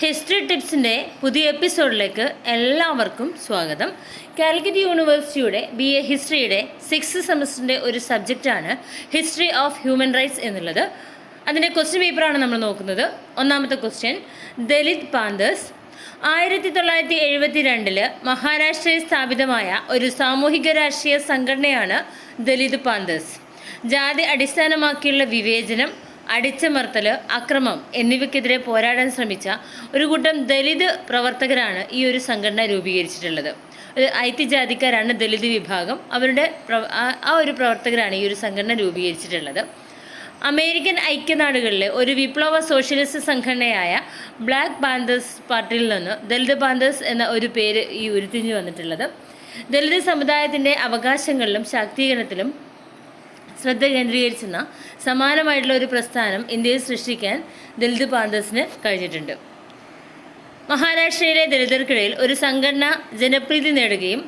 History ടിപ്സിൻ്റെ പുതിയ എപ്പിസോഡിലേക്ക് എല്ലാവർക്കും സ്വാഗതം. കാലിക്കറ്റ് യൂണിവേഴ്സിറ്റിയുടെ BA ഹിസ്റ്ററിയുടെ 6th സെമസ്റ്ററിൻ്റെ ഒരു സബ്ജക്റ്റാണ് ഹിസ്റ്ററി ഓഫ് ഹ്യൂമൻ റൈറ്റ്സ് എന്നുള്ളത്. അതിൻ്റെ ക്വസ്റ്റ്യൻ പേപ്പറാണ് നമ്മൾ നോക്കുന്നത്. ഒന്നാമത്തെ ക്വസ്റ്റ്യൻ, ദലിത് പാന്തേഴ്സ് 1972 മഹാരാഷ്ട്രയിൽ സ്ഥാപിതമായ ഒരു സാമൂഹിക രാഷ്ട്രീയ സംഘടനയാണ് ദലിത് പാന്തേഴ്സ്. ജാതി അടിസ്ഥാനമാക്കിയുള്ള വിവേചനം, അടിച്ചമർത്തൽ, അക്രമം എന്നിവയ്ക്കെതിരെ പോരാടാൻ ശ്രമിച്ച ഒരു കൂട്ടം ദലിത് പ്രവർത്തകരാണ് ഈ ഒരു സംഘടന രൂപീകരിച്ചിട്ടുള്ളത്. ഒരു ഐത്യജാതിക്കാരാണ് ദലിത് വിഭാഗം. അവരുടെ ആ ഒരു പ്രവർത്തകരാണ് ഈ ഒരു സംഘടന രൂപീകരിച്ചിട്ടുള്ളത്. അമേരിക്കൻ ഐക്യനാടുകളിലെ ഒരു വിപ്ലവ സോഷ്യലിസ്റ്റ് സംഘടനയായ ബ്ലാക്ക് പാന്തേഴ്സ് പാർട്ടിയിൽ നിന്ന് ദലിത് പാന്തേഴ്സ് എന്ന ഒരു പേര് ഈ ഉരുത്തിരിഞ്ഞു വന്നിട്ടുള്ളത്. ദലിത് സമുദായത്തിൻ്റെ അവകാശങ്ങളിലും ശാക്തീകരണത്തിലും ശ്രദ്ധ കേന്ദ്രീകരിച്ചെന്ന സമാനമായിട്ടുള്ള ഒരു പ്രസ്ഥാനം ഇന്ത്യയിൽ സൃഷ്ടിക്കാൻ ദലിത് പാന്തേഴ്സിന് കഴിഞ്ഞിട്ടുണ്ട്. മഹാരാഷ്ട്രയിലെ ദലിതർക്കിടയിൽ ഒരു സംഘടന ജനപ്രീതി നേടുകയും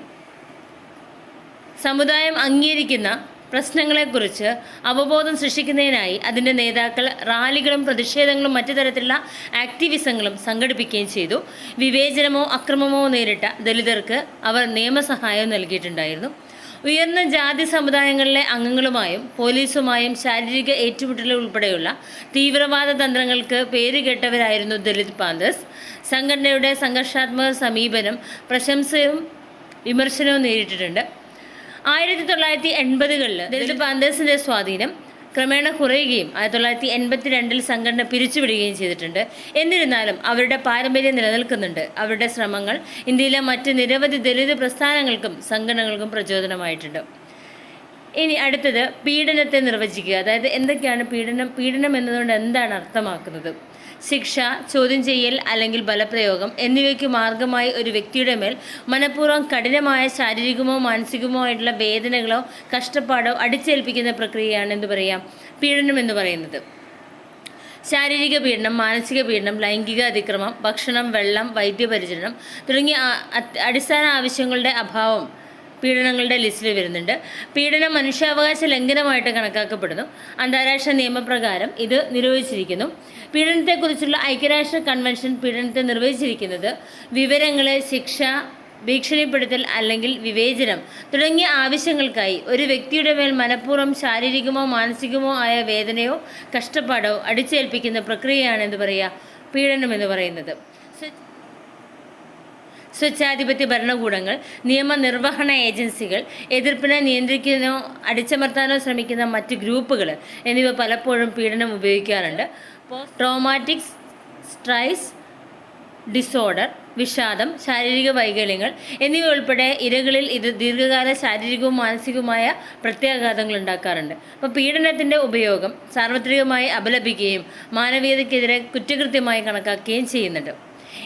സമുദായം അംഗീകരിക്കുന്ന പ്രശ്നങ്ങളെക്കുറിച്ച് അവബോധം സൃഷ്ടിക്കുന്നതിനായി അതിൻ്റെ നേതാക്കൾ റാലികളും പ്രതിഷേധങ്ങളും മറ്റു തരത്തിലുള്ള ആക്ടിവിസങ്ങളും സംഘടിപ്പിക്കുകയും ചെയ്തു. വിവേചനമോ അക്രമമോ നേരിട്ട ദലിതർക്ക് അവർ നിയമസഹായം നൽകിയിട്ടുണ്ടായിരുന്നു. ഉയർന്ന ജാതി സമുദായങ്ങളിലെ അംഗങ്ങളുമായും പോലീസുമായും ശാരീരിക ഏറ്റുമുട്ടൽ ഉൾപ്പെടെയുള്ള തീവ്രവാദ തന്ത്രങ്ങൾക്ക് പേരുകേട്ടവരായിരുന്നു ദലിത് പാന്തേഴ്സ്. സംഘടനയുടെ സംഘർഷാത്മക സമീപനം പ്രശംസയും വിമർശനവും നേരിട്ടിട്ടുണ്ട്. 1980-കളിൽ ദലിത് പാന്തേഴ്സിൻ്റെ സ്വാധീനം ക്രമേണ കുറയുകയും 1982 സംഘടന പിരിച്ചുവിടുകയും ചെയ്തിട്ടുണ്ട്. എന്നിരുന്നാലും അവരുടെ പാരമ്പര്യം നിലനിൽക്കുന്നുണ്ട്. അവരുടെ ശ്രമങ്ങൾ ഇന്ത്യയിലെ മറ്റ് നിരവധി ദലിത് പ്രസ്ഥാനങ്ങൾക്കും സംഘടനകൾക്കും പ്രചോദനമായിട്ടുണ്ട്. ഇനി അടുത്തത്, പീഡനത്തെ നിർവചിക്കുക. അതായത് എന്തൊക്കെയാണ് പീഡനം എന്നതുകൊണ്ട് എന്താണ് അർത്ഥമാക്കുന്നത്? ശിക്ഷ, ചോദ്യം ചെയ്യൽ അല്ലെങ്കിൽ ബലപ്രയോഗം എന്നിവയ്ക്ക് മാർഗമായി ഒരു വ്യക്തിയുടെ മേൽ മനഃപൂർവ്വം കഠിനമായ ശാരീരികമോ മാനസികമോ ആയിട്ടുള്ള വേദനകളോ കഷ്ടപ്പാടോ അടിച്ചേൽപ്പിക്കുന്ന പ്രക്രിയയാണ് എന്ത് പറയാം, പീഡനം എന്ന് പറയുന്നത്. ശാരീരിക പീഡനം, മാനസിക പീഡനം, ലൈംഗിക അതിക്രമം, ഭക്ഷണം, വെള്ളം, വൈദ്യപരിചരണം തുടങ്ങിയ അടിസ്ഥാന ആവശ്യങ്ങളുടെ അഭാവം പീഡനങ്ങളുടെ ലിസ്റ്റിൽ വരുന്നുണ്ട്. പീഡനം മനുഷ്യാവകാശ ലംഘനമായിട്ട് കണക്കാക്കപ്പെടുന്നു. അന്താരാഷ്ട്ര നിയമപ്രകാരം ഇത് നിരോധിച്ചിരിക്കുന്നു. പീഡനത്തെക്കുറിച്ചുള്ള ഐക്യരാഷ്ട്ര കൺവെൻഷൻ പീഡനത്തെ നിർവചിച്ചിരിക്കുന്നത് വിവരങ്ങളെ, ശിക്ഷ, ഭീഷണിപ്പെടുത്തൽ അല്ലെങ്കിൽ വിവേചനം തുടങ്ങിയ ആവശ്യങ്ങൾക്കായി ഒരു വ്യക്തിയുടെ മേൽ മനഃപൂർവ്വം ശാരീരികമോ മാനസികമോ ആയ വേദനയോ കഷ്ടപ്പാടോ അടിച്ചേൽപ്പിക്കുന്ന പ്രക്രിയയാണ് എന്ത് പറയുക, പീഡനം എന്ന് പറയുന്നത്. സ്വച്ഛാധിപത്യ ഭരണകൂടങ്ങൾ, നിയമനിർവഹണ ഏജൻസികൾ, എതിർപ്പിനെ നിയന്ത്രിക്കാനോ അടിച്ചമർത്താനോ ശ്രമിക്കുന്ന മറ്റ് ഗ്രൂപ്പുകൾ എന്നിവ പലപ്പോഴും പീഡനം ഉപയോഗിക്കാറുണ്ട്. ട്രോമാറ്റിക് സ്ട്രൈസ് ഡിസോർഡർ, വിഷാദം, ശാരീരിക വൈകല്യങ്ങൾ എന്നിവ ഉൾപ്പെടെ ഇരകളിൽ ഇത് ദീർഘകാല ശാരീരികവും മാനസികവുമായ പ്രത്യാഘാതങ്ങൾ ഉണ്ടാക്കാറുണ്ട്. അപ്പോൾ പീഡനത്തിൻ്റെ ഉപയോഗം സാർവത്രികമായി അപലപിക്കുകയും മാനവീയതയ്ക്കെതിരെ കുറ്റകൃത്യമായി കണക്കാക്കുകയും ചെയ്യുന്നുണ്ട്.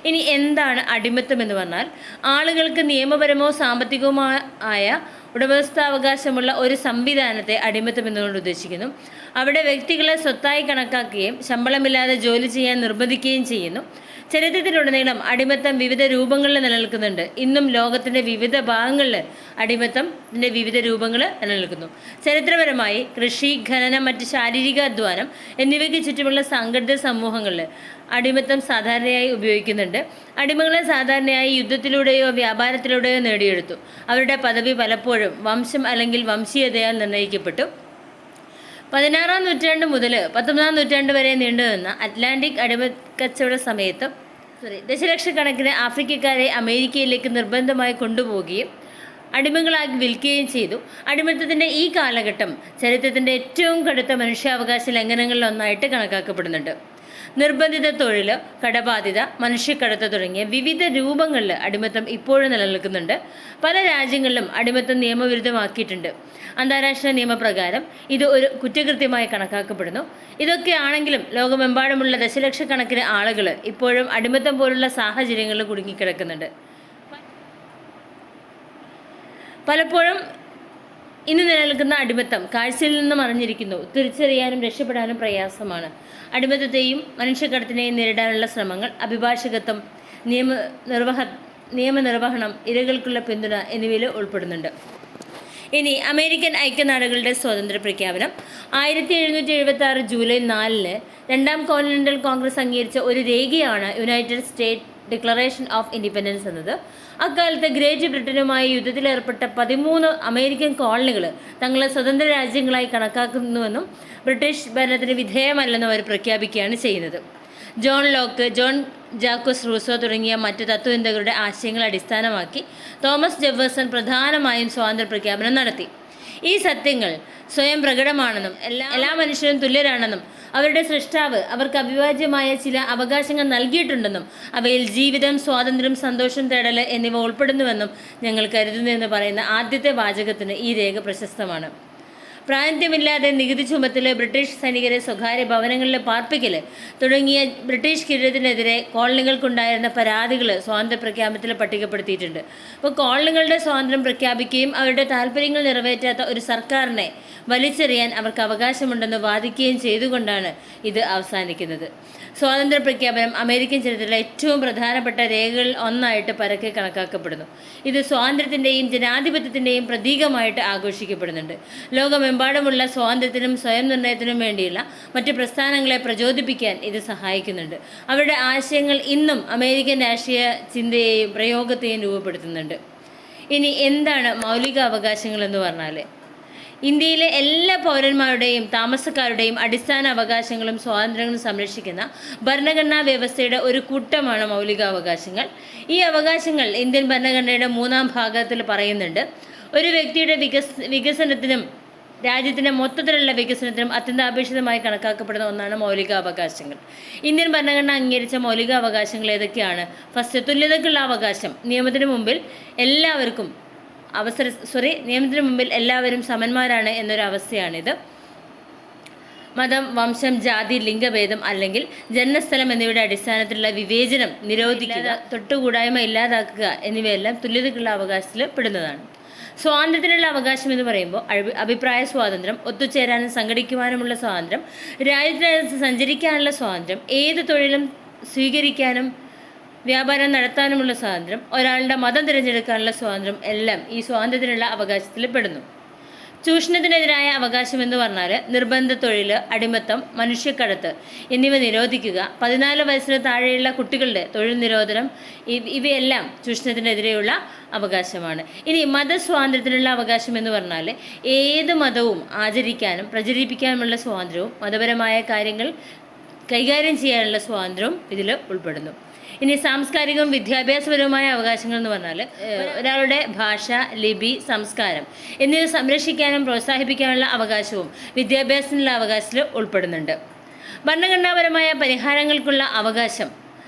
ഇനി എന്താണ് അടിമത്തം എന്ന് പറഞ്ഞാൽ, ആളുകൾക്ക് നിയമപരമോ സാമ്പത്തികമോ ആയ ഉടമസ്ഥാവകാശമുള്ള ഒരു സംവിധാനത്തെ അടിമത്തം എന്നുകൊണ്ട് ഉദ്ദേശിക്കുന്നു. അവിടെ വ്യക്തികളെ സ്വത്തായി കണക്കാക്കുകയും ശമ്പളമില്ലാതെ ജോലി ചെയ്യാൻ നിർബന്ധിക്കുകയും ചെയ്യുന്നു. ചരിത്രത്തിലുടനീളം അടിമത്തം വിവിധ രൂപങ്ങളിൽ നിലനിൽക്കുന്നുണ്ട്. ഇന്നും ലോകത്തിൻ്റെ വിവിധ ഭാഗങ്ങളിൽ അടിമത്തത്തിൻ്റെ വിവിധ രൂപങ്ങൾ നിലനിൽക്കുന്നു. ചരിത്രപരമായി കൃഷി, ഖനനം, മറ്റ് ശാരീരിക അധ്വാനം എന്നിവയ്ക്ക് ചുറ്റുമുള്ള സംഘടിത സമൂഹങ്ങളിൽ അടിമത്തം സാധാരണയായി ഉപയോഗിക്കുന്നുണ്ട്. അടിമകളെ സാധാരണയായി യുദ്ധത്തിലൂടെയോ വ്യാപാരത്തിലൂടെയോ നേടിയെടുത്തു. അവരുടെ പദവി പലപ്പോഴും വംശം അല്ലെങ്കിൽ വംശീയതയാൽ നിർണ്ണയിക്കപ്പെട്ടു. 16-ാം നൂറ്റാണ്ട് മുതൽ 19-ാം നൂറ്റാണ്ട് വരെ നീണ്ടുനിന്ന അറ്റ്ലാന്റിക് അടിമക്കച്ചവട സമയത്ത് ദശലക്ഷക്കണക്കിന് ആഫ്രിക്കക്കാരെ അമേരിക്കയിലേക്ക് നിർബന്ധമായി കൊണ്ടുപോവുകയും അടിമകളാക്കി വിൽക്കുകയും ചെയ്തു. അടിമത്തത്തിൻ്റെ ഈ കാലഘട്ടം ചരിത്രത്തിൻ്റെ ഏറ്റവും കടുത്ത മനുഷ്യാവകാശ ലംഘനങ്ങളിലൊന്നായിട്ട് കണക്കാക്കപ്പെടുന്നുണ്ട്. നിർബന്ധിത തൊഴിൽ, കടബാധ്യത, മനുഷ്യക്കടത്ത് തുടങ്ങിയ വിവിധ രൂപങ്ങളിൽ അടിമത്തം ഇപ്പോഴും നിലനിൽക്കുന്നുണ്ട്. പല രാജ്യങ്ങളിലും അടിമത്തം നിയമവിരുദ്ധമാക്കിയിട്ടുണ്ട്. അന്താരാഷ്ട്ര നിയമപ്രകാരം ഇത് ഒരു കുറ്റകൃത്യമായി കണക്കാക്കപ്പെടുന്നു. ഇതൊക്കെയാണെങ്കിലും ലോകമെമ്പാടുമുള്ള ദശലക്ഷക്കണക്കിന് ആളുകൾ ഇപ്പോഴും അടിമത്തം പോലുള്ള സാഹചര്യങ്ങളിൽ കുടുങ്ങിക്കിടക്കുന്നുണ്ട്. പലപ്പോഴും ഇന്ന് നിലനിൽക്കുന്ന അടിമത്തം കാഴ്ചയിൽ നിന്ന് മറഞ്ഞിരിക്കുന്നു. തിരിച്ചറിയാനും രക്ഷപ്പെടാനും പ്രയാസമാണ്. അടിമത്തത്തെയും മനുഷ്യക്കടത്തിനെയും നേരിടാനുള്ള ശ്രമങ്ങൾ, അഭിഭാഷകത്വം, നിയമനിർവഹണം, ഇരകൾക്കുള്ള പിന്തുണ എന്നിവയിൽ ഉൾപ്പെടുന്നുണ്ട്. ഇനി അമേരിക്കൻ ഐക്യനാടുകളുടെ സ്വാതന്ത്ര്യ പ്രഖ്യാപനം 1776 ജൂലൈ 4 രണ്ടാം കോണ്ടിനെന്റൽ കോൺഗ്രസ് അംഗീകരിച്ച ഒരു രേഖയാണ് United state declaration of independence എന്നത്. അക്കാലത്ത് ഗ്രേറ്റ് ബ്രിട്ടനുമായി യുദ്ധത്തിലേർപ്പെട്ട 13 അമേരിക്കൻ കോളനികൾ തങ്ങളെ സ്വതന്ത്ര രാജ്യങ്ങളായി കണക്കാക്കുന്നുവെന്നും ബ്രിട്ടീഷ് ഭരണത്തിന് വിധേയമല്ലെന്നും അവർ പ്രഖ്യാപിക്കുകയാണ് ചെയ്യുന്നത്. John Locke, John Jacques Rousseau തുടങ്ങിയ മറ്റ് തത്വചിന്തകരുടെ ആശയങ്ങൾ അടിസ്ഥാനമാക്കി തോമസ് ജെഫേഴ്സൺ പ്രധാനമായും സ്വാതന്ത്ര്യ പ്രഖ്യാപനം നടത്തി. ഈ സത്യങ്ങൾ സ്വയം പ്രകടമാണെന്നും എല്ലാ മനുഷ്യരും തുല്യരാണെന്നും അവരുടെ സൃഷ്ടാവ് അവർക്ക് അവിഭാജ്യമായ ചില അവകാശങ്ങൾ നൽകിയിട്ടുണ്ടെന്നും അവയിൽ ജീവിതം, സ്വാതന്ത്ര്യം, സന്തോഷം തേടൽ എന്നിവ ഉൾപ്പെടുന്നുവെന്നും ഞങ്ങൾ കരുതുന്നുവെന്ന് പറയുന്ന ആദ്യത്തെ വാചകത്തിന് ഈ രേഖ പ്രശസ്തമാണ്. പ്രാതിനിധ്യമില്ലാതെ നികുതി ചുമത്തൽ, ബ്രിട്ടീഷ് സൈനികരെ സ്വകാര്യ ഭവനങ്ങളിൽ പാർപ്പിക്കൽ തുടങ്ങിയ ബ്രിട്ടീഷ് കിരീടത്തിനെതിരെ കോളനികൾക്കുണ്ടായിരുന്ന പരാതികൾ സ്വാതന്ത്ര്യ പ്രഖ്യാപനത്തിൽ പട്ടികപ്പെടുത്തിയിട്ടുണ്ട്. അപ്പോൾ കോളനികളുടെ സ്വാതന്ത്ര്യം പ്രഖ്യാപിക്കുകയും അവരുടെ താല്പര്യങ്ങൾ നിറവേറ്റാത്ത ഒരു സർക്കാരിനെ വലിച്ചെറിയാൻ അവർക്ക് അവകാശമുണ്ടെന്ന് വാദിക്കുകയും ചെയ്തുകൊണ്ടാണ് ഇത് അവസാനിക്കുന്നത്. സ്വാതന്ത്ര്യ പ്രഖ്യാപനം അമേരിക്കൻ ചരിത്രത്തിലെ ഏറ്റവും പ്രധാനപ്പെട്ട രേഖകളിൽ ഒന്നായിട്ട് പരക്കെ കണക്കാക്കപ്പെടുന്നു. ഇത് സ്വാതന്ത്ര്യത്തിൻ്റെയും ജനാധിപത്യത്തിൻ്റെയും പ്രതീകമായിട്ട് ആഘോഷിക്കപ്പെടുന്നുണ്ട്. ലോകമെമ്പാടുമുള്ള സ്വാതന്ത്ര്യത്തിനും സ്വയം നിർണയത്തിനും വേണ്ടിയുള്ള മറ്റ് പ്രസ്ഥാനങ്ങളെ പ്രചോദിപ്പിക്കാൻ ഇത് സഹായിക്കുന്നുണ്ട്. അവരുടെ ആശയങ്ങൾ ഇന്നും അമേരിക്കൻ രാഷ്ട്രീയ ചിന്തയെയും പ്രയോഗത്തെയും രൂപപ്പെടുത്തുന്നുണ്ട്. ഇനി എന്താണ് മൗലിക അവകാശങ്ങൾ എന്ന് പറഞ്ഞാൽ, ഇന്ത്യയിലെ എല്ലാ പൗരന്മാരുടെയും താമസക്കാരുടെയും അടിസ്ഥാന അവകാശങ്ങളും സ്വാതന്ത്ര്യങ്ങളും സംരക്ഷിക്കുന്ന ഭരണഘടനാ വ്യവസ്ഥയുടെ ഒരു കൂട്ടമാണ് മൗലികാവകാശങ്ങൾ. ഈ അവകാശങ്ങൾ ഇന്ത്യൻ ഭരണഘടനയുടെ 3-ാം ഭാഗത്തിൽ പറയുന്നുണ്ട്. ഒരു വ്യക്തിയുടെ വികസനത്തിനും രാജ്യത്തിൻ്റെ മൊത്തത്തിലുള്ള വികസനത്തിനും അത്യന്താപേക്ഷിതമായി കണക്കാക്കപ്പെടുന്ന ഒന്നാണ് മൗലികാവകാശങ്ങൾ. ഇന്ത്യൻ ഭരണഘടന അംഗീകരിച്ച മൗലികാവകാശങ്ങൾ ഏതൊക്കെയാണ്? ഫസ്റ്റ്, തുല്യതയ്ക്കുള്ള അവകാശം. നിയമത്തിന് മുമ്പിൽ എല്ലാവരും സമന്മാരാണ് എന്നൊരവസ്ഥയാണിത്. മതം, വംശം, ജാതി, ലിംഗഭേദം അല്ലെങ്കിൽ ജന്മസ്ഥലം എന്നിവയുടെ അടിസ്ഥാനത്തിലുള്ള വിവേചനം നിരോധിക്കുക, തൊട്ടുകൂടായ്മ ഇല്ലാതാക്കുക എന്നിവയെല്ലാം തുല്യതയ്ക്കുള്ള അവകാശത്തിൽ പെടുന്നതാണ്. സ്വാതന്ത്ര്യത്തിനുള്ള അവകാശം എന്ന് പറയുമ്പോൾ അഭിപ്രായ സ്വാതന്ത്ര്യം, ഒത്തുചേരാനും സംഘടിക്കുവാനുമുള്ള സ്വാതന്ത്ര്യം, രാജ്യത്ത് സഞ്ചരിക്കാനുള്ള സ്വാതന്ത്ര്യം, ഏത് തൊഴിലും സ്വീകരിക്കാനും വ്യാപാരം നടത്താനുമുള്ള സ്വാതന്ത്ര്യം, ഒരാളുടെ മതം തിരഞ്ഞെടുക്കാനുള്ള സ്വാതന്ത്ര്യം എല്ലാം ഈ സ്വാതന്ത്ര്യത്തിനുള്ള അവകാശത്തിൽ പെടുന്നു. ചൂഷണത്തിനെതിരായ അവകാശം എന്ന് പറഞ്ഞാൽ നിർബന്ധ തൊഴിൽ, അടിമത്തം, മനുഷ്യക്കടത്ത് എന്നിവ നിരോധിക്കുക, 14 വയസ്സിന് താഴെയുള്ള കുട്ടികളുടെ തൊഴിൽ നിരോധനം, ഇവയെല്ലാം ചൂഷണത്തിനെതിരെയുള്ള അവകാശമാണ്. ഇനി മതസ്വാതന്ത്ര്യത്തിനുള്ള അവകാശം എന്ന് പറഞ്ഞാൽ ഏത് മതവും ആചരിക്കാനും പ്രചരിപ്പിക്കാനുമുള്ള സ്വാതന്ത്ര്യവും മതപരമായ കാര്യങ്ങൾ കൈകാര്യം ചെയ്യാനുള്ള സ്വാതന്ത്ര്യവും ഇതിൽ ഉൾപ്പെടുന്നു. ഇനി സാംസ്കാരികവും വിദ്യാഭ്യാസപരവുമായ അവകാശങ്ങൾ എന്ന് പറഞ്ഞാൽ ഒരാളുടെ ഭാഷ, ലിപി, സംസ്കാരം എന്നിവ സംരക്ഷിക്കാനും പ്രോത്സാഹിപ്പിക്കാനുള്ള അവകാശവും വിദ്യാഭ്യാസത്തിനുള്ള അവകാശത്തിൽ ഉൾപ്പെടുന്നുണ്ട്. ഭരണഘടനാപരമായ പരിഹാരങ്ങൾക്കുള്ള അവകാശം,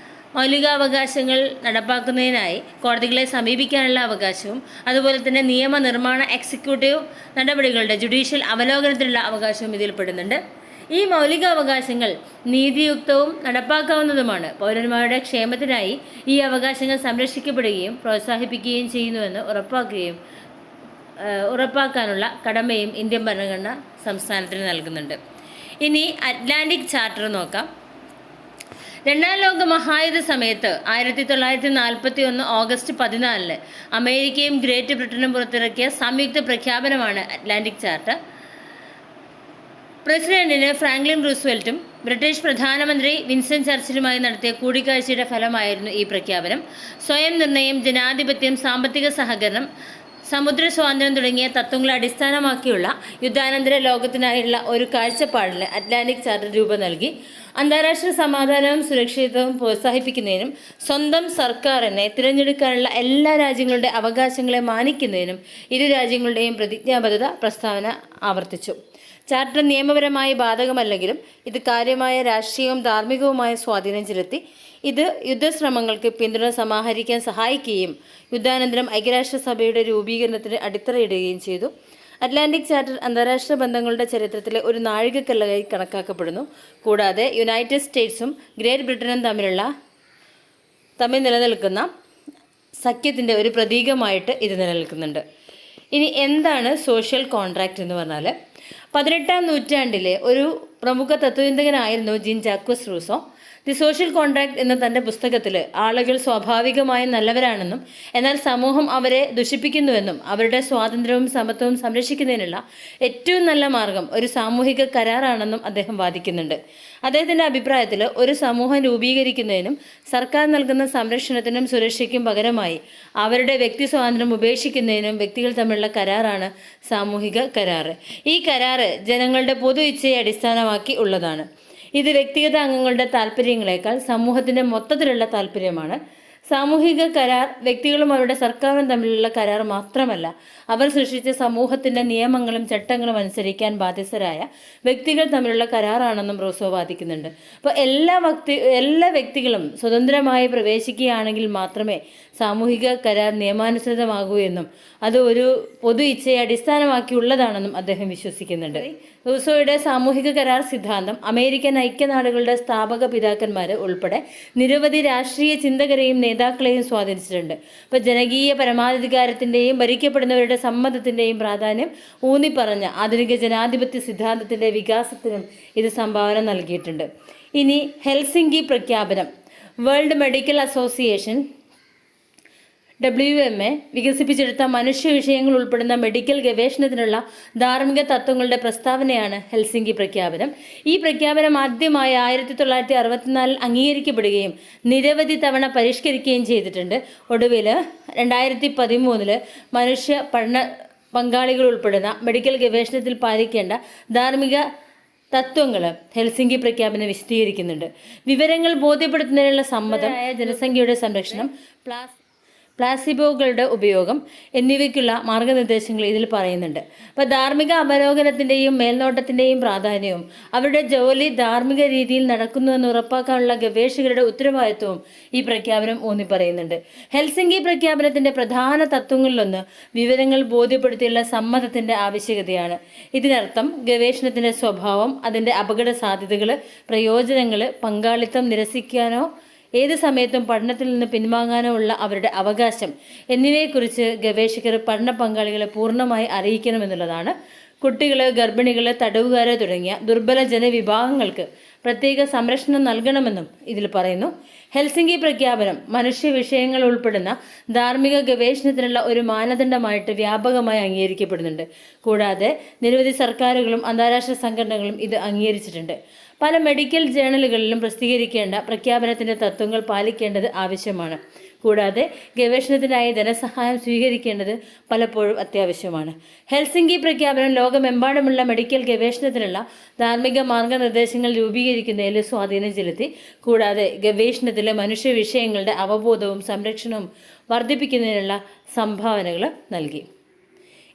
മൗലികാവകാശങ്ങൾ നടപ്പാക്കുന്നതിനായി കോടതികളെ സമീപിക്കാനുള്ള അവകാശവും അതുപോലെ തന്നെ നിയമനിർമ്മാണ എക്സിക്യൂട്ടീവ് നടപടികളുടെ ജുഡീഷ്യൽ അവലോകനത്തിനുള്ള അവകാശവും ഇതിൽപ്പെടുന്നുണ്ട്. ഈ മൗലികാവകാശങ്ങൾ നീതിയുക്തവും നടപ്പാക്കാവുന്നതുമാണ്. പൗരന്മാരുടെ ക്ഷേമത്തിനായി ഈ അവകാശങ്ങൾ സംരക്ഷിക്കപ്പെടുകയും പ്രോത്സാഹിപ്പിക്കുകയും ചെയ്യുന്നുവെന്ന് ഉറപ്പാക്കാനുള്ള കടമയും ഇന്ത്യൻ ഭരണഘടന സംസ്ഥാനത്തിന് നൽകുന്നുണ്ട്. ഇനി അറ്റ്ലാന്റിക് ചാർട്ടർ നോക്കാം. 2ാം ലോക മഹായുദ്ധ സമയത്ത് 1941 ഓഗസ്റ്റ് 14 അമേരിക്കയും ഗ്രേറ്റ് ബ്രിട്ടനും പുറത്തിറക്കിയ സംയുക്ത പ്രഖ്യാപനമാണ് അറ്റ്ലാന്റിക് ചാർട്ടർ. പ്രസിഡന്റിന് ഫ്രാങ്ക്ലിൻ റൂസ്വെൽറ്റും ബ്രിട്ടീഷ് പ്രധാനമന്ത്രി വിൻസ്റ്റൺ ചർച്ചിലുമായി നടത്തിയ കൂടിക്കാഴ്ചയുടെ ഫലമായിരുന്നു ഈ പ്രഖ്യാപനം. സ്വയം നിർണയം, ജനാധിപത്യം, സാമ്പത്തിക സഹകരണം, സമുദ്ര സ്വാതന്ത്ര്യം തുടങ്ങിയ തത്വങ്ങളെ അടിസ്ഥാനമാക്കിയുള്ള യുദ്ധാനന്തര ലോകത്തിനായുള്ള ഒരു കാഴ്ചപ്പാടിന് അറ്റ്ലാന്റിക് ചാർട്ടർ രൂപം നൽകി. അന്താരാഷ്ട്ര സമാധാനവും സുരക്ഷിതത്വവും പ്രോത്സാഹിപ്പിക്കുന്നതിനും സ്വന്തം സർക്കാരിനെ തിരഞ്ഞെടുക്കാനുള്ള എല്ലാ രാജ്യങ്ങളുടെ അവകാശങ്ങളെ മാനിക്കുന്നതിനും ഇരു രാജ്യങ്ങളുടെയും പ്രതിജ്ഞാബദ്ധത പ്രസ്താവന ആവർത്തിച്ചു. ചാർട്ടർ നിയമപരമായി ബാധകമല്ലെങ്കിലും ഇത് കാര്യമായ രാഷ്ട്രീയവും ധാർമ്മികവുമായ സ്വാധീനം ചെലുത്തി. ഇത് യുദ്ധശ്രമങ്ങൾക്ക് പിന്തുണ സമാഹരിക്കാൻ സഹായിക്കുകയും യുദ്ധാനന്തരം ഐക്യരാഷ്ട്രസഭയുടെ രൂപീകരണത്തിന് അടിത്തറയിടുകയും ചെയ്തു. അറ്റ്ലാന്റിക് ചാർട്ടർ അന്താരാഷ്ട്ര ബന്ധങ്ങളുടെ ചരിത്രത്തിലെ ഒരു നാഴികക്കല്ലായി കണക്കാക്കപ്പെടുന്നു. കൂടാതെ യുണൈറ്റഡ് സ്റ്റേറ്റ്സും ഗ്രേറ്റ് ബ്രിട്ടനും തമ്മിൽ നിലനിൽക്കുന്ന സഖ്യത്തിൻ്റെ ഒരു പ്രതീകമായിട്ട് ഇത് നിലനിൽക്കുന്നുണ്ട്. ഇനി എന്താണ് സോഷ്യൽ കോൺട്രാക്റ്റ് എന്ന് പറഞ്ഞാൽ, 18ാം നൂറ്റാണ്ടിലെ ഒരു പ്രമുഖ തത്വചിന്തകനായിരുന്നു Jean Jacques Rousseau. The social contract എന്ന തൻ്റെ പുസ്തകത്തിൽ ആളുകൾ സ്വാഭാവികമായും നല്ലവരാണെന്നും എന്നാൽ സമൂഹം അവരെ ദുഷിപ്പിക്കുന്നുവെന്നും അവരുടെ സ്വാതന്ത്ര്യവും സമത്വവും സംരക്ഷിക്കുന്നതിനുള്ള ഏറ്റവും നല്ല മാർഗം ഒരു സാമൂഹിക കരാറാണെന്നും അദ്ദേഹം വാദിക്കുന്നുണ്ട്. അദ്ദേഹത്തിൻ്റെ അഭിപ്രായത്തിൽ ഒരു സമൂഹം രൂപീകരിക്കുന്നതിനും സർക്കാർ നൽകുന്ന സംരക്ഷണത്തിനും സുരക്ഷയ്ക്കും പകരമായി അവരുടെ വ്യക്തി സ്വാതന്ത്ര്യം ഉപേക്ഷിക്കുന്നതിനും വ്യക്തികൾ തമ്മിലുള്ള കരാറാണ് സാമൂഹിക കരാറ്. ഈ കരാറ് ജനങ്ങളുടെ പൊതു ഇച്ഛയെ അടിസ്ഥാനമാക്കി ഉള്ളതാണ്. ഇത് വ്യക്തിഗത അംഗങ്ങളുടെ താല്പര്യങ്ങളെക്കാൾ സമൂഹത്തിൻ്റെ മൊത്തത്തിലുള്ള താല്പര്യമാണ്. സാമൂഹിക കരാർ വ്യക്തികളും അവരുടെ സർക്കാരും തമ്മിലുള്ള കരാർ മാത്രമല്ല, അവർ സൃഷ്ടിച്ച സമൂഹത്തിൻ്റെ നിയമങ്ങളും ചട്ടങ്ങളും അനുസരിക്കാൻ ബാധ്യസ്ഥരായ വ്യക്തികൾ തമ്മിലുള്ള കരാറാണെന്നും റൂസോ വാദിക്കുന്നുണ്ട്. അപ്പോൾ എല്ലാ വ്യക്തികളും സ്വതന്ത്രമായി പ്രവേശിക്കുകയാണെങ്കിൽ മാത്രമേ സാമൂഹിക കരാർ നിയമാനുസൃതമാകൂ എന്നും അത് ഒരു പൊതു ഇച്ഛയെ അടിസ്ഥാനമാക്കിയുള്ളതാണെന്നും അദ്ദേഹം വിശ്വസിക്കുന്നുണ്ട്. റൂസോയുടെ സാമൂഹിക കരാർ സിദ്ധാന്തം അമേരിക്കൻ ഐക്യനാടുകളുടെ സ്ഥാപക പിതാക്കന്മാർ ഉൾപ്പെടെ നിരവധി രാഷ്ട്രീയ ചിന്തകരെയും നേതാക്കളെയും സ്വാധീനിച്ചിട്ടുണ്ട്. ഇപ്പോൾ ജനകീയ പരമാധികാരത്തിൻ്റെയും ഭരിക്കപ്പെടുന്നവരുടെ സമ്മതത്തിൻ്റെയും പ്രാധാന്യം ഊന്നിപ്പറഞ്ഞ ആധുനിക ജനാധിപത്യ സിദ്ധാന്തത്തിൻ്റെ വികാസത്തിനും ഇത് സംഭാവന നൽകിയിട്ടുണ്ട്. ഇനി ഹെൽസിങ്കി പ്രഖ്യാപനം. വേൾഡ് മെഡിക്കൽ അസോസിയേഷൻ WMA വികസിപ്പിച്ചെടുത്ത മനുഷ്യ വിഷയങ്ങൾ ഉൾപ്പെടുന്ന മെഡിക്കൽ ഗവേഷണത്തിനുള്ള ധാർമ്മിക തത്വങ്ങളുടെ പ്രസ്താവനയാണ് ഹെൽസിങ്കി പ്രഖ്യാപനം. ഈ പ്രഖ്യാപനം ആദ്യമായി 1964 അംഗീകരിക്കപ്പെടുകയും നിരവധി തവണ പരിഷ്കരിക്കുകയും ചെയ്തിട്ടുണ്ട്. ഒടുവിൽ 2013 മനുഷ്യ പഠന പങ്കാളികൾ ഉൾപ്പെടുന്ന മെഡിക്കൽ ഗവേഷണത്തിൽ പാലിക്കേണ്ട ധാർമ്മിക തത്വങ്ങൾ ഹെൽസിങ്കി പ്രഖ്യാപനം വിശദീകരിക്കുന്നുണ്ട്. വിവരങ്ങൾ ബോധ്യപ്പെടുത്തുന്നതിനുള്ള സമ്മതം, ജനസംഖ്യയുടെ സംരക്ഷണം, പ്ലാസിബോകളുടെ ഉപയോഗം എന്നിവയ്ക്കുള്ള മാർഗനിർദ്ദേശങ്ങൾ ഇതിൽ പറയുന്നുണ്ട്. അപ്പോൾ ധാർമ്മിക അവലോകനത്തിൻ്റെയും മേൽനോട്ടത്തിൻ്റെയും പ്രാധാന്യവും അവരുടെ ജോലി ധാർമ്മിക രീതിയിൽ നടക്കുന്നുവെന്ന് ഉറപ്പാക്കാനുള്ള ഗവേഷകരുടെ ഉത്തരവാദിത്വവും ഈ പ്രഖ്യാപനം ഊന്നിപ്പറയുന്നുണ്ട്. ഹെൽസിങ്കി പ്രഖ്യാപനത്തിൻ്റെ പ്രധാന തത്വങ്ങളിലൊന്ന് വിവരങ്ങൾ ബോധ്യപ്പെടുത്തിയുള്ള സമ്മതത്തിൻ്റെ ആവശ്യകതയാണ്. ഇതിനർത്ഥം ഗവേഷണത്തിൻ്റെ സ്വഭാവം, അതിൻ്റെ അപകട സാധ്യതകൾ, പ്രയോജനങ്ങൾ, പങ്കാളിത്തം നിരസിക്കാനോ ഏത് സമയത്തും പഠനത്തിൽ നിന്ന് പിൻവാങ്ങാനോ ഉള്ള അവരുടെ അവകാശം എന്നിവയെക്കുറിച്ച് ഗവേഷകർ പഠന പങ്കാളികളെ പൂർണ്ണമായി അറിയിക്കണമെന്നുള്ളതാണ്. കുട്ടികൾ, ഗർഭിണികൾ, തടവുകാരെ തുടങ്ങിയ ദുർബല ജനവിഭാഗങ്ങൾക്ക് പ്രത്യേക സംരക്ഷണം നൽകണമെന്നും ഇതിൽ പറയുന്നു. ഹെൽസിങ്കി പ്രഖ്യാപനം മനുഷ്യ വിഷയങ്ങൾ ഉൾപ്പെടുന്ന ധാർമ്മിക ഗവേഷണത്തിനുള്ള ഒരു മാനദണ്ഡമായിട്ട് വ്യാപകമായി അംഗീകരിക്കപ്പെടുന്നുണ്ട്. കൂടാതെ നിരവധി സർക്കാരുകളും അന്താരാഷ്ട്ര സംഘടനകളും ഇത് അംഗീകരിച്ചിട്ടുണ്ട്. പല മെഡിക്കൽ ജേണലുകളിലും പ്രസിദ്ധീകരിക്കേണ്ട പ്രഖ്യാപനത്തിൻ്റെ തത്വങ്ങൾ പാലിക്കേണ്ടത് ആവശ്യമാണ്. കൂടാതെ ഗവേഷണത്തിനായി ധനസഹായം സ്വീകരിക്കേണ്ടത് പലപ്പോഴും അത്യാവശ്യമാണ്. ഹെൽസിങ്കി പ്രഖ്യാപനം ലോകമെമ്പാടുമുള്ള മെഡിക്കൽ ഗവേഷണത്തിനുള്ള ധാർമ്മിക മാർഗനിർദ്ദേശങ്ങൾ രൂപീകരിക്കുന്നതിൽ സ്വാധീനം ചെലുത്തി. കൂടാതെ ഗവേഷണത്തിലെ മനുഷ്യ വിഷയങ്ങളുടെ അവബോധവും സംരക്ഷണവും വർദ്ധിപ്പിക്കുന്നതിനുള്ള സംഭാവനകൾ നൽകി.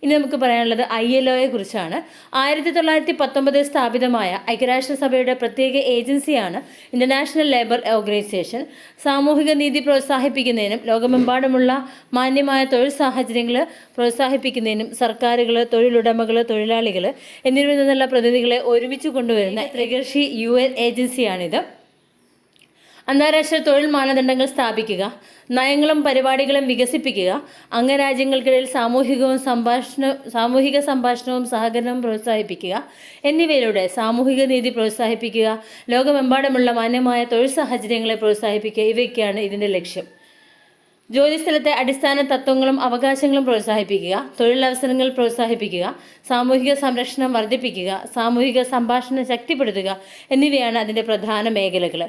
ഇനി നമുക്ക് പറയാനുള്ളത് ILOയെ കുറിച്ചാണ്. 1919 സ്ഥാപിതമായ ഐക്യരാഷ്ട്രസഭയുടെ പ്രത്യേക ഏജൻസിയാണ് ഇന്റർനാഷണൽ ലേബർ ഓർഗനൈസേഷൻ. സാമൂഹിക നീതി പ്രോത്സാഹിപ്പിക്കുന്നതിനും ലോകമെമ്പാടുമുള്ള മാന്യമായ തൊഴിൽ സാഹചര്യങ്ങൾ പ്രോത്സാഹിപ്പിക്കുന്നതിനും സർക്കാരുകൾ, തൊഴിലുടമകൾ, തൊഴിലാളികൾ എന്നിവരിൽ നിന്നുള്ള പ്രതിനിധികളെ ഒരുമിച്ച് കൊണ്ടുവരുന്ന ത്രികക്ഷി UN ഏജൻസിയാണിത്. അന്താരാഷ്ട്ര തൊഴിൽ മാനദണ്ഡങ്ങൾ സ്ഥാപിക്കുക, നയങ്ങളും പരിപാടികളും വികസിപ്പിക്കുക, അംഗരാജ്യങ്ങൾക്കിടയിൽ സാമൂഹിക സംഭാഷണവും സഹകരണവും പ്രോത്സാഹിപ്പിക്കുക എന്നിവയിലൂടെ സാമൂഹിക നീതി പ്രോത്സാഹിപ്പിക്കുക, ലോകമെമ്പാടുമുള്ള മാന്യമായ തൊഴിൽ സാഹചര്യങ്ങളെ പ്രോത്സാഹിപ്പിക്കുക, ഇവയൊക്കെയാണ് ഇതിൻ്റെ ലക്ഷ്യം. ജോലിസ്ഥലത്തെ അടിസ്ഥാന തത്വങ്ങളും അവകാശങ്ങളും പ്രോത്സാഹിപ്പിക്കുക, തൊഴിലവസരങ്ങൾ പ്രോത്സാഹിപ്പിക്കുക, സാമൂഹിക സംരക്ഷണം വർദ്ധിപ്പിക്കുക, സാമൂഹിക സംഭാഷണം ശക്തിപ്പെടുത്തുക എന്നിവയാണ് അതിൻ്റെ പ്രധാന മേഖലകൾ.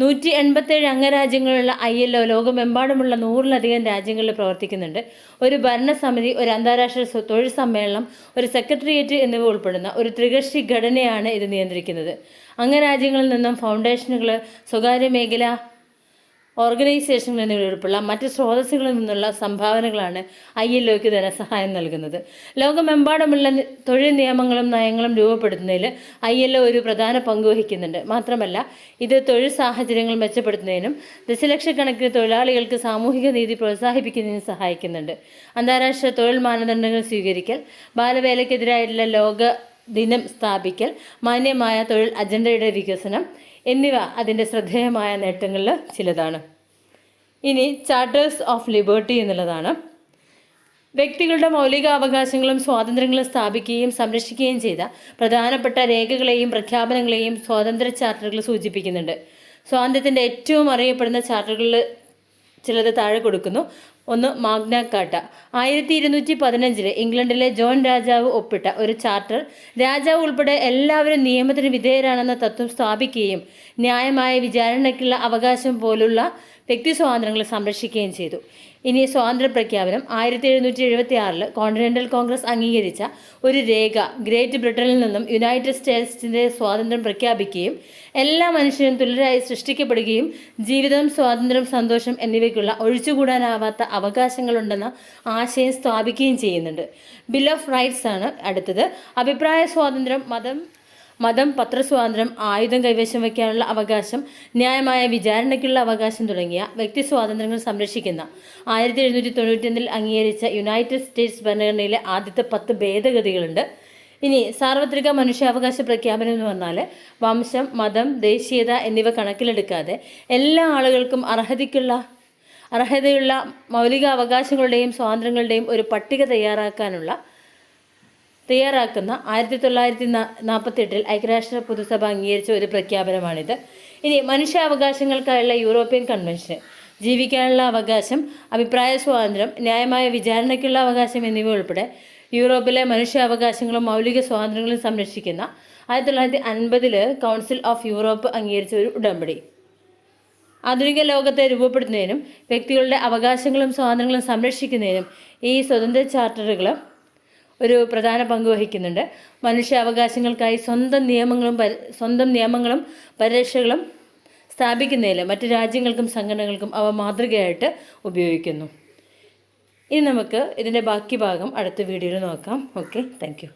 187 അംഗരാജ്യങ്ങളുള്ള ILO ലോകമെമ്പാടുമുള്ള 100-ലധികം രാജ്യങ്ങളിൽ പ്രവർത്തിക്കുന്നുണ്ട്. ഒരു ഭരണസമിതി, ഒരു അന്താരാഷ്ട്ര തൊഴിൽ സമ്മേളനം, ഒരു സെക്രട്ടേറിയറ്റ് എന്നിവ ഉൾപ്പെടുന്ന ഒരു ത്രികക്ഷി ഘടനയാണ് ഇത് നിയന്ത്രിക്കുന്നത്. അംഗരാജ്യങ്ങളിൽ നിന്നും ഫൗണ്ടേഷനുകൾ, സ്വകാര്യ മേഖല ഓർഗനൈസേഷനുകൾ എന്നിവയുൾപ്പെടെ മറ്റ് സ്രോതസ്സുകളിൽ നിന്നുള്ള സംഭാവനകളാണ് ILOയ്ക്ക് ധനസഹായം നൽകുന്നത്. ലോകമെമ്പാടുമുള്ള തൊഴിൽ നിയമങ്ങളും നയങ്ങളും രൂപപ്പെടുത്തുന്നതിൽ ILO ഒരു പ്രധാന പങ്ക് വഹിക്കുന്നുണ്ട്. മാത്രമല്ല ഇത് തൊഴിൽ സാഹചര്യങ്ങൾ മെച്ചപ്പെടുത്തുന്നതിനും ദശലക്ഷക്കണക്കിന് തൊഴിലാളികൾക്ക് സാമൂഹിക നീതി പ്രോത്സാഹിപ്പിക്കുന്നതിനും സഹായിക്കുന്നുണ്ട്. അന്താരാഷ്ട്ര തൊഴിൽ മാനദണ്ഡങ്ങൾ സ്വീകരിക്കൽ, ബാലവേലയ്ക്കെതിരായിട്ടുള്ള ലോക ദിനം സ്ഥാപിക്കൽ, മാന്യമായ തൊഴിൽ അജണ്ടയുടെ വികസനം എന്നിവ അതിൻ്റെ ശ്രദ്ധേയമായ നേട്ടങ്ങളിൽ ചിലതാണ്. ഇനി ചാർട്ടേഴ്സ് ഓഫ് ലിബർട്ടി എന്നുള്ളതാണ്. വ്യക്തികളുടെ മൗലികാവകാശങ്ങളും സ്വാതന്ത്ര്യങ്ങളും സ്ഥാപിക്കുകയും സംരക്ഷിക്കുകയും ചെയ്ത പ്രധാനപ്പെട്ട രേഖകളെയും പ്രഖ്യാപനങ്ങളെയും സ്വാതന്ത്ര്യ ചാർട്ടറുകൾ സൂചിപ്പിക്കുന്നുണ്ട്. സ്വാതന്ത്ര്യത്തിൻ്റെ ഏറ്റവും അറിയപ്പെടുന്ന ചാർട്ടറുകളിൽ ചിലത് താഴെ കൊടുക്കുന്നു. ഒന്ന്, മാഗ്ന കാർട്ട. 1215 ഇംഗ്ലണ്ടിലെ ജോൺ രാജാവ് ഒപ്പിട്ട ഒരു ചാർട്ടർ രാജാവ് ഉൾപ്പെടെ എല്ലാവരും നിയമത്തിന് വിധേയരാണെന്ന തത്വം സ്ഥാപിക്കുകയും ന്യായമായ വിചാരണയ്ക്കുള്ള അവകാശം പോലുള്ള വ്യക്തി സ്വാതന്ത്ര്യങ്ങൾ സംരക്ഷിക്കുകയും ചെയ്തു. ഇനി സ്വാതന്ത്ര്യ പ്രഖ്യാപനം. 1776 കോണ്ടിനെൻ്റൽ കോൺഗ്രസ് അംഗീകരിച്ച ഒരു രേഖ ഗ്രേറ്റ് ബ്രിട്ടനിൽ നിന്നും യുണൈറ്റഡ് സ്റ്റേറ്റ്സിൻ്റെ സ്വാതന്ത്ര്യം പ്രഖ്യാപിക്കുകയും എല്ലാ മനുഷ്യരും തുല്യരായി സൃഷ്ടിക്കപ്പെടുകയും ജീവിതം, സ്വാതന്ത്ര്യം, സന്തോഷം എന്നിവയ്ക്കുള്ള ഒഴിച്ചുകൂടാനാവാത്ത അവകാശങ്ങളുണ്ടെന്ന ആശയം സ്ഥാപിക്കുകയും ചെയ്യുന്നുണ്ട്. ബിൽ ഓഫ് റൈറ്റ്സ് ആണ് അടുത്തത്. അഭിപ്രായ സ്വാതന്ത്ര്യം, മതം, പത്രസ്വാതന്ത്ര്യം, ആയുധം കൈവശം വയ്ക്കാനുള്ള അവകാശം, ന്യായമായ വിചാരണയ്ക്കുള്ള അവകാശം തുടങ്ങിയ വ്യക്തി സ്വാതന്ത്ര്യങ്ങൾ സംരക്ഷിക്കുന്ന 1791 അംഗീകരിച്ച യുണൈറ്റഡ് സ്റ്റേറ്റ്സ് ഭരണഘടനയിലെ ആദ്യത്തെ 10 ഭേദഗതികളുണ്ട്. ഇനി സാർവത്രിക മനുഷ്യാവകാശ പ്രഖ്യാപനം എന്ന് പറഞ്ഞാൽ വംശം, മതം, ദേശീയത എന്നിവ കണക്കിലെടുക്കാതെ എല്ലാ ആളുകൾക്കും അർഹതയുള്ള മൗലിക അവകാശങ്ങളുടെയും സ്വാതന്ത്ര്യങ്ങളുടെയും ഒരു പട്ടിക തയ്യാറാക്കുന്ന 1948 ഐക്യരാഷ്ട്ര പൊതുസഭ അംഗീകരിച്ച ഒരു പ്രഖ്യാപനമാണിത്. ഇനി മനുഷ്യാവകാശങ്ങൾക്കായുള്ള യൂറോപ്യൻ കൺവെൻഷൻ, ജീവിക്കാനുള്ള അവകാശം, അഭിപ്രായ സ്വാതന്ത്ര്യം, ന്യായമായ വിചാരണയ്ക്കുള്ള അവകാശം എന്നിവ ഉൾപ്പെടെ യൂറോപ്പിലെ മനുഷ്യാവകാശങ്ങളും മൗലിക സ്വാതന്ത്ര്യങ്ങളും സംരക്ഷിക്കുന്ന 1950 കൗൺസിൽ ഓഫ് യൂറോപ്പ് അംഗീകരിച്ച ഒരു ഉടമ്പടി. ആധുനിക ലോകത്തെ രൂപപ്പെടുത്തുന്നതിനും വ്യക്തികളുടെ അവകാശങ്ങളും സ്വാതന്ത്ര്യങ്ങളും സംരക്ഷിക്കുന്നതിനും ഈ സ്വതന്ത്ര ചാർട്ടറുകൾ ഒരു പ്രധാന പങ്ക് വഹിക്കുന്നുണ്ട്. മനുഷ്യാവകാശങ്ങൾക്കായി സ്വന്തം നിയമങ്ങളും പരിരക്ഷകളും സ്ഥാപിക്കുന്നതിൽ മറ്റ് രാജ്യങ്ങൾക്കും സംഘടനകൾക്കും അവ മാതൃകയായിട്ട് ഉപയോഗിക്കുന്നു. ഇനി നമുക്ക് ഇതിൻ്റെ ബാക്കി ഭാഗം അടുത്ത വീഡിയോയിൽ നോക്കാം. Okay, thank you.